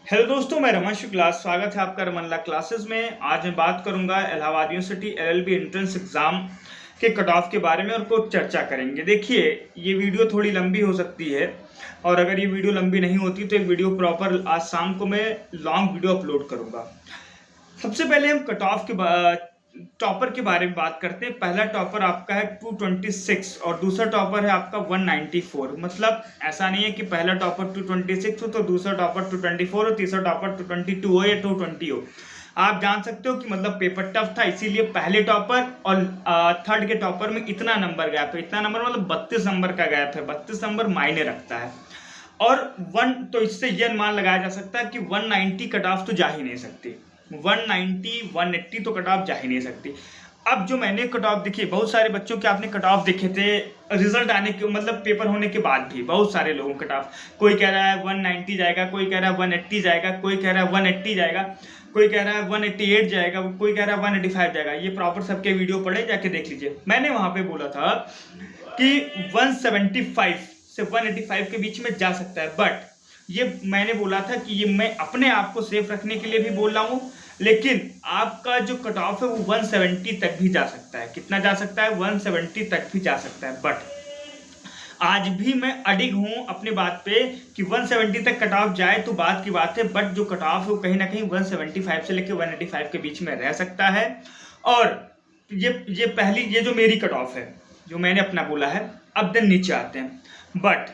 Hello दोस्तों, मैं रमन शुक्ला। स्वागत है आपका रमनला क्लासेस में। आज मैं बात करूंगा Allahabad university LLB entrance exam के कट ऑफ के बारे में और कुछ चर्चा करेंगे। देखिए, ये वीडियो थोड़ी लंबी हो सकती है और अगर ये वीडियो लंबी नहीं होती तो एक वीडियो प्रॉपर आज शाम को मैं लॉन्ग वीडियो अपलोड करूंगा। सबसे पहले हम कट ऑफ के टॉपर के बारे में बात करते हैं। पहला टॉपर आपका है 226 और दूसरा टॉपर है आपका 194। मतलब ऐसा नहीं है कि पहला टॉपर 226 हो तो दूसरा टॉपर 224 हो, तीसरा टॉपर 222 हो या 220 हो। आप जान सकते हो कि मतलब पेपर टफ था, इसीलिए पहले टॉपर और थर्ड के टॉपर में इतना नंबर गैप है। इतना नंबर मतलब 32 नंबर का गैप है। 32 नंबर मायने रखता है। और तो इससे यह अनुमान लगाया जा सकता है कि 190 कट ऑफ तो जा ही नहीं सकती। 190 180 तो कट ऑफ जा ही नहीं सकती। अब जो मैंने कट ऑफ देखी, बहुत सारे बच्चों के आपने कट ऑफ देखे थे रिजल्ट आने के, मतलब पेपर होने के बाद भी बहुत सारे लोगों कट ऑफ, कोई कह रहा है 190 जाएगा, कोई कह रहा है 180 जाएगा, कोई कह रहा है 180 जाएगा, कोई कह रहा है 188 जाएगा, कोई कह रहा है 185 जाएगा। ये प्रॉपर सबके वीडियो पढ़े, जाके देख लीजिए। मैंने वहां पे बोला था कि 175 से 185 के बीच में जा सकता है, बट ये मैंने बोला था कि ये मैं अपने आप को सेफ रखने के लिए भी बोल रहा हूँ, लेकिन आपका जो कट ऑफ है वो 170 तक भी जा सकता है। कितना जा सकता है? 170 तक भी जा सकता है। बट आज भी मैं अडिग हूं अपनी बात पे कि 170 तक कट ऑफ जाए तो बात की बात है, बट जो कट ऑफ है वो कहीं ना कहीं 175 से लेकर 185 के बीच में रह सकता है। और ये जो मेरी कट ऑफ है, जो मैंने अपना बोला है। अब देन नीचे आते हैं, बट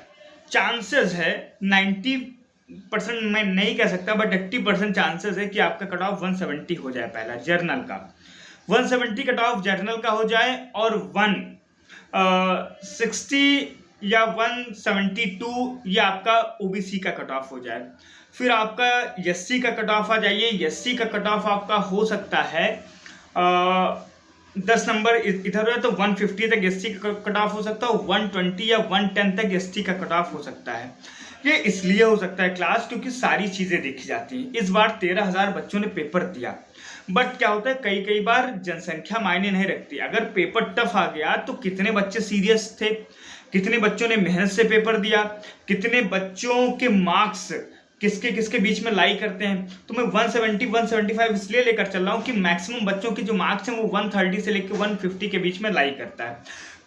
चांसेस है 90% मैं नहीं कह सकता, बट 80% चांसेस है कि आपका कट ऑफ 170 हो जाए। पहला जर्नल का 170 कट ऑफ जर्नल का हो जाए और 160 या 172 ये आपका ओबीसी का कट ऑफ हो जाए। फिर आपका एससी का कट ऑफ आ जाइए। एससी का कट ऑफ आपका हो सकता है 10 नंबर इधर है तो 150 तक एसटी का कट ऑफ हो सकता है, 120 या 110 तक एसटी का कट ऑफ हो सकता है। ये इसलिए हो सकता है क्लास क्योंकि सारी चीजें देखी जाती हैं। इस बार 13,000 बच्चों ने पेपर दिया, बट क्या होता है कई बार जनसंख्या मायने नहीं रखती। अगर पेपर टफ आ गया तो कितने बच्चे सीरियस थे, कितने बच्चों ने मेहनत से पेपर दिया, कितने बच्चों के मार्क्स किसके किसके बीच में लाई करते हैं। तो मैं 170 175 इसलिए लेकर चल रहा हूँ कि मैक्सिमम बच्चों के जो मार्क्स हैं वो 130 से लेकर 150 के बीच में लाई करता है।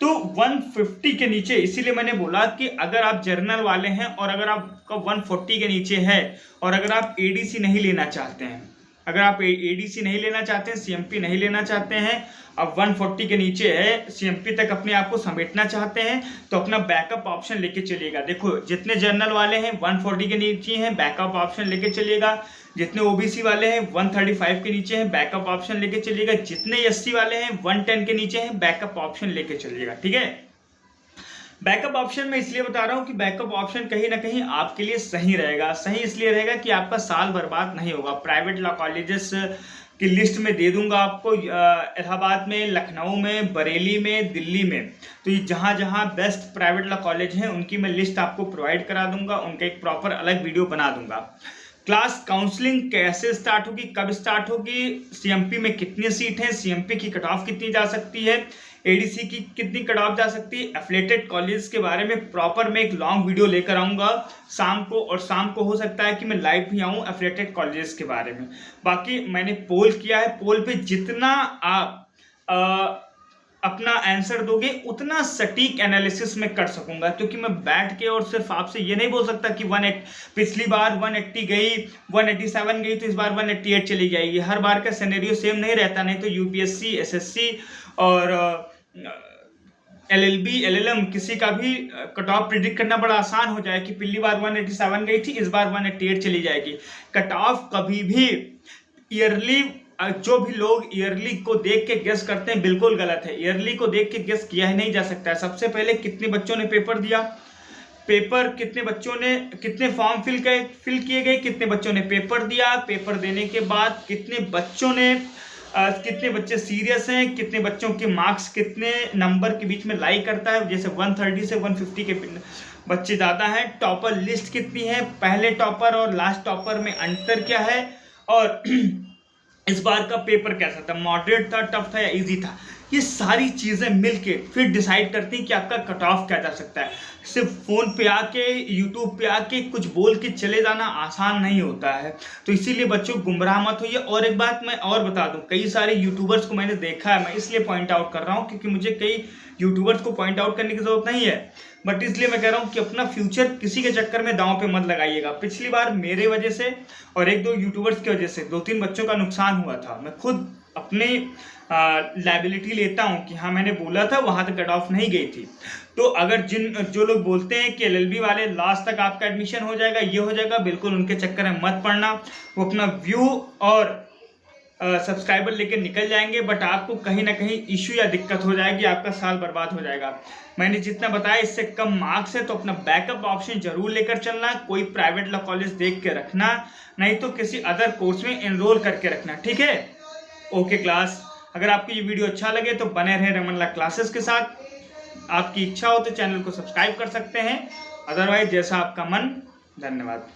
तो 150 के नीचे, इसीलिए मैंने बोला कि अगर आप जर्नल वाले हैं और अगर आपका 140 के नीचे है और अगर आप एडीसी नहीं लेना चाहते हैं, अगर आप एडीसी नहीं लेना चाहते हैं, सीएमपी नहीं लेना चाहते हैं, अब 140 के नीचे है, सीएमपी तक अपने आप को समेटना चाहते हैं, तो अपना बैकअप ऑप्शन लेके चलिएगा। देखो, जितने जर्नल वाले हैं 140 के नीचे हैं, बैकअप ऑप्शन लेके चलिएगा। जितने ओबीसी वाले हैं 135 के नीचे हैं, बैकअप ऑप्शन लेके चलिएगा। जितने एससी वाले हैं 110 के नीचे हैं, बैकअप ऑप्शन लेके चलिएगा। ठीक है, बैकअप ऑप्शन में इसलिए बता रहा हूं कि बैकअप ऑप्शन कहीं ना कहीं आपके लिए सही रहेगा। सही इसलिए रहेगा कि आपका साल बर्बाद नहीं होगा। प्राइवेट लॉ कॉलेजेस की लिस्ट में दे दूंगा आपको, इलाहाबाद में, लखनऊ में, बरेली में, दिल्ली में। तो ये जहां जहां बेस्ट प्राइवेट लॉ कॉलेज हैं उनकी मैं लिस्ट आपको प्रोवाइड करा दूंगा, उनका एक प्रॉपर अलग वीडियो बना दूंगा। क्लास काउंसलिंग कैसे स्टार्ट होगी, कब स्टार्ट होगी, सीएमपी में कितनी सीट है, सीएमपी की कट ऑफ कितनी जा सकती है, एडीसी की कितनी कट ऑफ जा सकती है, एफिलिएटेड कॉलेज के बारे में प्रॉपर मैं एक लॉन्ग वीडियो लेकर आऊंगा शाम को। और शाम को हो सकता है कि मैं लाइव भी आऊं एफिलिएटेड कॉलेज के बारे में। बाकी मैंने पोल किया है, पोल पे जितना आप अपना आंसर दोगे उतना सटीक एनालिसिस में कर सकूंगा, क्योंकि मैं बैठ के और सिर्फ आपसे ये नहीं बोल सकता कि पिछली बार 180 गई, 187 गई तो इस बार 188 चली जाएगी। हर बार का सिनेरियो सेम नहीं रहता, नहीं तो यूपीएससी, एसएससी और एलएलबी, एलएलएम किसी का भी कट ऑफ प्रिडिक्ट करना बड़ा आसान हो जाए कि पिछली बार 187 गई थी, इस बार 188 चली जाएगी। कट ऑफ कभी भी ईयरली, जो भी लोग ईयरली को देख के गेस करते हैं बिल्कुल गलत है। ईयरली को देख के गेस किया ही नहीं जा सकता है। सबसे पहले कितने बच्चों ने पेपर दिया, पेपर कितने बच्चों ने, कितने फॉर्म फिल किए गए, कितने बच्चों ने पेपर दिया, पेपर देने के बाद कितने बच्चे सीरियस हैं, कितने बच्चों के मार्क्स कितने नंबर के बीच में लाई करता है। जैसे 130 से 150 के बच्चे ज़्यादा हैं। टॉपर लिस्ट कितनी है, पहले टॉपर और लास्ट टॉपर में अंतर क्या है, और इस बार का पेपर कैसा था, मॉडरेट था, टफ था या इजी था। ये सारी चीज़ें मिलके फिर डिसाइड करती हैं कि आपका कट ऑफ क्या जा सकता है। सिर्फ फ़ोन पे आके, यूट्यूब पे आके कुछ बोल के चले जाना आसान नहीं होता है। तो इसीलिए बच्चों गुमराह मत होइए। और एक बात मैं और बता दूं, कई सारे यूट्यूबर्स को मैंने देखा है, मैं इसलिए पॉइंट आउट कर रहा हूँ क्योंकि मुझे कई यूट्यूबर्स को पॉइंट आउट करने की ज़रूरत नहीं है, बट इसलिए मैं कह रहा हूँ कि अपना फ्यूचर किसी के चक्कर में दांव पे मत लगाइएगा। पिछली बार मेरे वजह से और एक दो यूट्यूबर्स की वजह से 2-3 बच्चों का नुकसान हुआ था। मैं खुद अपने लायबिलिटी लेता हूँ कि हाँ मैंने बोला था, वहाँ तक कट ऑफ नहीं गई थी। तो अगर जो लोग बोलते हैं कि एलएलबी वाले लास्ट तक आपका एडमिशन हो जाएगा, ये हो जाएगा, बिल्कुल उनके चक्कर में मत पड़ना। वो अपना व्यू और सब्सक्राइबर लेकर निकल जाएंगे, बट आपको कहीं ना कहीं इशू या दिक्कत हो जाएगी, आपका साल बर्बाद हो जाएगा। मैंने जितना बताया इससे कम मार्क्स है तो अपना बैकअप ऑप्शन जरूर लेकर चलना। कोई प्राइवेट लॉ कॉलेज देख के रखना, नहीं तो किसी अदर कोर्स में एनरोल करके रखना, ठीक है। ओके क्लास, अगर आपको ये वीडियो अच्छा लगे तो बने रहे रमन लॉ क्लासेस के साथ। आपकी इच्छा हो तो चैनल को सब्सक्राइब कर सकते हैं, अदरवाइज जैसा आपका मन। धन्यवाद।